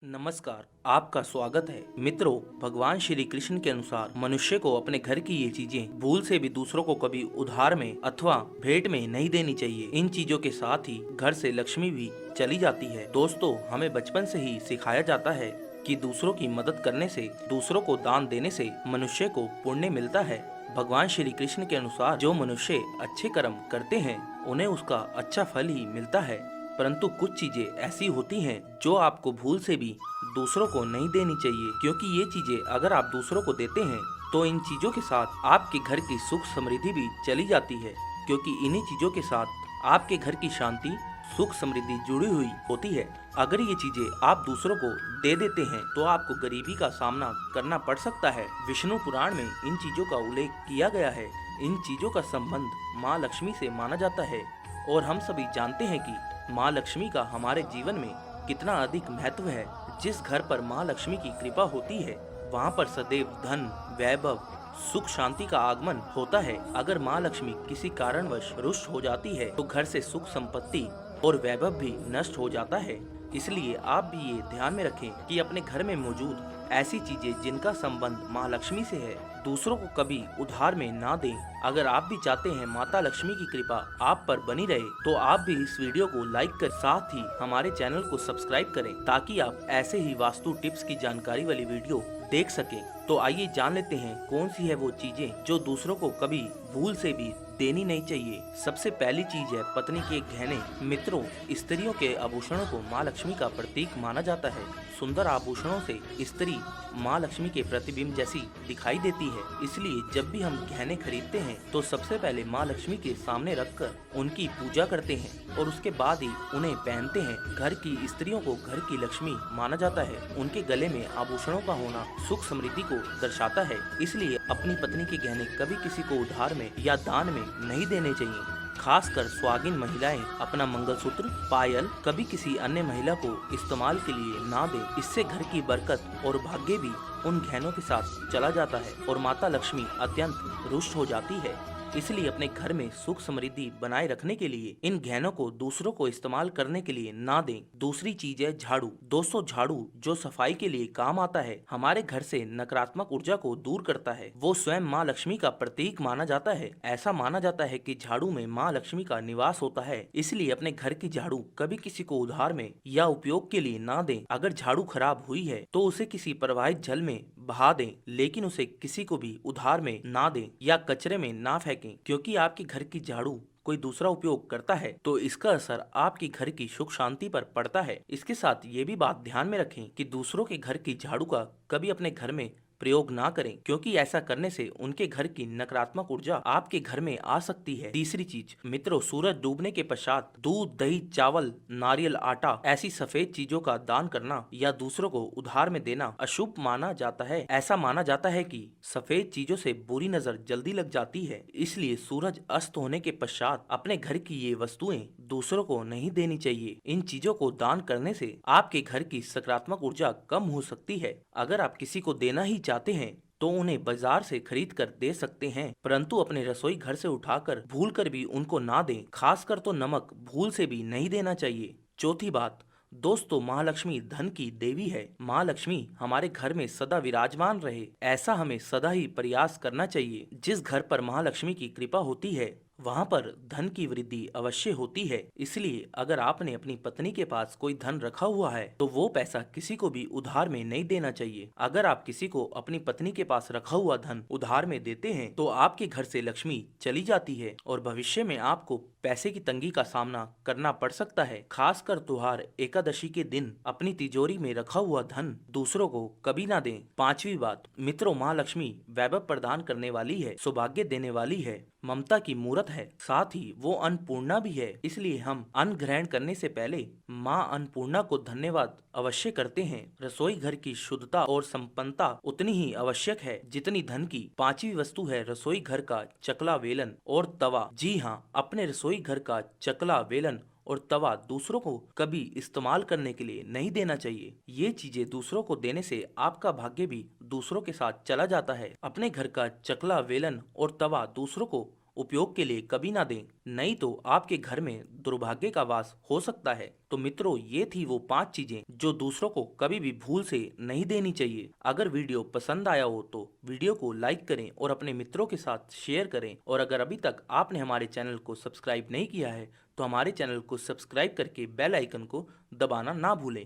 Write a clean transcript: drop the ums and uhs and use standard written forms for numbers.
नमस्कार, आपका स्वागत है। मित्रों, भगवान श्री कृष्ण के अनुसार मनुष्य को अपने घर की ये चीजें भूल से भी दूसरों को कभी उधार में अथवा भेंट में नहीं देनी चाहिए। इन चीजों के साथ ही घर से लक्ष्मी भी चली जाती है। दोस्तों, हमें बचपन से ही सिखाया जाता है कि दूसरों की मदद करने से, दूसरों को दान देने से मनुष्य को पुण्य मिलता है। भगवान श्री कृष्ण के अनुसार जो मनुष्य अच्छे कर्म करते हैं उन्हें उसका अच्छा फल ही मिलता है। परंतु कुछ चीजें ऐसी होती हैं जो आपको भूल से भी दूसरों को नहीं देनी चाहिए, क्योंकि ये चीजें अगर आप दूसरों को देते हैं तो इन चीजों के साथ आपके घर की सुख समृद्धि भी चली जाती है, क्योंकि इन्हीं चीजों के साथ आपके घर की शांति, सुख समृद्धि जुड़ी हुई होती है। अगर ये चीजें आप दूसरों को दे देते हैं तो आपको गरीबी का सामना करना पड़ सकता है। विष्णु पुराण में इन चीजों का उल्लेख किया गया है। इन चीजों का संबंध माँ लक्ष्मी से माना जाता है और हम सभी जानते हैं कि माँ लक्ष्मी का हमारे जीवन में कितना अधिक महत्व है। जिस घर पर माँ लक्ष्मी की कृपा होती है वहाँ पर सदैव धन, वैभव, सुख शांति का आगमन होता है। अगर माँ लक्ष्मी किसी कारणवश रुष्ट हो जाती है तो घर से सुख संपत्ति और वैभव भी नष्ट हो जाता है। इसलिए आप भी ये ध्यान में रखें कि अपने घर में मौजूद ऐसी चीजें जिनका संबंध माँ लक्ष्मी से है दूसरों को कभी उधार में ना दें। अगर आप भी चाहते हैं माता लक्ष्मी की कृपा आप पर बनी रहे तो आप भी इस वीडियो को लाइक कर साथ ही हमारे चैनल को सब्सक्राइब करें, ताकि आप ऐसे ही वास्तु टिप्स की जानकारी वाली वीडियो देख सकें। तो आइए जान लेते हैं कौन सी है वो चीजें जो दूसरों को कभी भूल से भी देनी नहीं चाहिए। सबसे पहली चीज है पत्नी के गहने। मित्रों, स्त्रियों के आभूषणों को माँ लक्ष्मी का प्रतीक माना जाता है। सुंदर आभूषणों से स्त्री माँ लक्ष्मी के प्रतिबिंब जैसी दिखाई देती है। इसलिए जब भी हम गहने खरीदते हैं तो सबसे पहले माँ लक्ष्मी के सामने रखकर उनकी पूजा करते हैं और उसके बाद ही उन्हें पहनते हैं। घर की स्त्रियों को घर की लक्ष्मी माना जाता है। उनके गले में आभूषणों का होना सुख समृद्धि को दर्शाता है। इसलिए अपनी पत्नी के गहने कभी किसी को उधार में या दान में नहीं देने चाहिए। खासकर सुहागिन महिलाएं अपना मंगलसूत्र, पायल कभी किसी अन्य महिला को इस्तेमाल के लिए ना दें। इससे घर की बरकत और भाग्य भी उन गहनों के साथ चला जाता है और माता लक्ष्मी अत्यंत रुष्ट हो जाती है। इसलिए अपने घर में सुख समृद्धि बनाए रखने के लिए इन गहनों को दूसरों को इस्तेमाल करने के लिए ना दें। दूसरी चीज है झाड़ू। दोस्तों, झाड़ू जो सफाई के लिए काम आता है, हमारे घर से नकारात्मक ऊर्जा को दूर करता है। वो स्वयं माँ लक्ष्मी का प्रतीक माना जाता है। ऐसा माना जाता है कि झाड़ू में माँ लक्ष्मी का निवास होता है। इसलिए अपने घर की झाड़ू कभी किसी को उधार में या उपयोग के लिए ना दें। अगर झाड़ू खराब हुई है तो उसे किसी प्रवाहित जल में बहा दें, लेकिन उसे किसी को भी उधार में ना दें या कचरे में ना फेंकें, क्योंकि आपके घर की झाड़ू कोई दूसरा उपयोग करता है तो इसका असर आपके घर की सुख शांति पर पड़ता है। इसके साथ ये भी बात ध्यान में रखें कि दूसरों के घर की झाड़ू का कभी अपने घर में प्रयोग ना करें, क्योंकि ऐसा करने से उनके घर की नकारात्मक ऊर्जा आपके घर में आ सकती है। तीसरी चीज मित्रों, सूरज डूबने के पश्चात दूध, दही, चावल, नारियल, आटा ऐसी सफेद चीजों का दान करना या दूसरों को उधार में देना अशुभ माना जाता है। ऐसा माना जाता है कि सफेद चीजों से बुरी नजर जल्दी लग जाती है। इसलिए सूरज अस्त होने के पश्चात अपने घर की ये वस्तुएं दूसरों को नहीं देनी चाहिए। इन चीजों को दान करने से आपके घर की सकारात्मक ऊर्जा कम हो सकती है। अगर आप किसी को देना ही चाहते हैं तो उन्हें बाजार से खरीद कर दे सकते हैं, परंतु अपने रसोई घर से उठाकर भूल कर भी उनको ना दें। खासकर तो नमक भूल से भी नहीं देना चाहिए। चौथी बात दोस्तों, माँ लक्ष्मी धन की देवी है। माँ लक्ष्मी हमारे घर में सदा विराजमान रहे, ऐसा हमें सदा ही प्रयास करना चाहिए। जिस घर पर माँ लक्ष्मी की कृपा होती है वहाँ पर धन की वृद्धि अवश्य होती है। इसलिए अगर आपने अपनी पत्नी के पास कोई धन रखा हुआ है तो वो पैसा किसी को भी उधार में नहीं देना चाहिए। अगर आप किसी को अपनी पत्नी के पास रखा हुआ धन उधार में देते हैं तो आपके घर से लक्ष्मी चली जाती है और भविष्य में आपको पैसे की तंगी का सामना करना पड़ सकता है। खासकर त्योहार एकादशी के दिन अपनी तिजोरी में रखा हुआ धन दूसरों को कभी ना दें। पांचवी बात मित्रों, माँ लक्ष्मी वैभव प्रदान करने वाली है, सौभाग्य देने वाली है, ममता की मूरत है, साथ ही वो अन्नपूर्णा भी है। इसलिए हम अन्न ग्रहण करने से पहले माँ अन्नपूर्णा को धन्यवाद अवश्य करते हैं। रसोई घर की शुद्धता और संपन्नता उतनी ही आवश्यक है जितनी धन की। पांचवी वस्तु है रसोई घर का चकला, वेलन और तवा। जी हाँ, अपने रसोई घर का चकला, वेलन और तवा दूसरों को कभी इस्तेमाल करने के लिए नहीं देना चाहिए। ये चीजें दूसरों को देने से आपका भाग्य भी दूसरों के साथ चला जाता है। अपने घर का चकला, वेलन और तवा दूसरों को उपयोग के लिए कभी ना दें, नहीं तो आपके घर में दुर्भाग्य का वास हो सकता है। तो मित्रों, ये थी वो 5 चीजें जो दूसरों को कभी भी भूल से नहीं देनी चाहिए। अगर वीडियो पसंद आया हो तो वीडियो को लाइक करें और अपने मित्रों के साथ शेयर करें। और अगर अभी तक आपने हमारे चैनल को सब्सक्राइब नहीं किया है तो हमारे चैनल को सब्सक्राइब करके बेल आइकन को दबाना ना भूलें।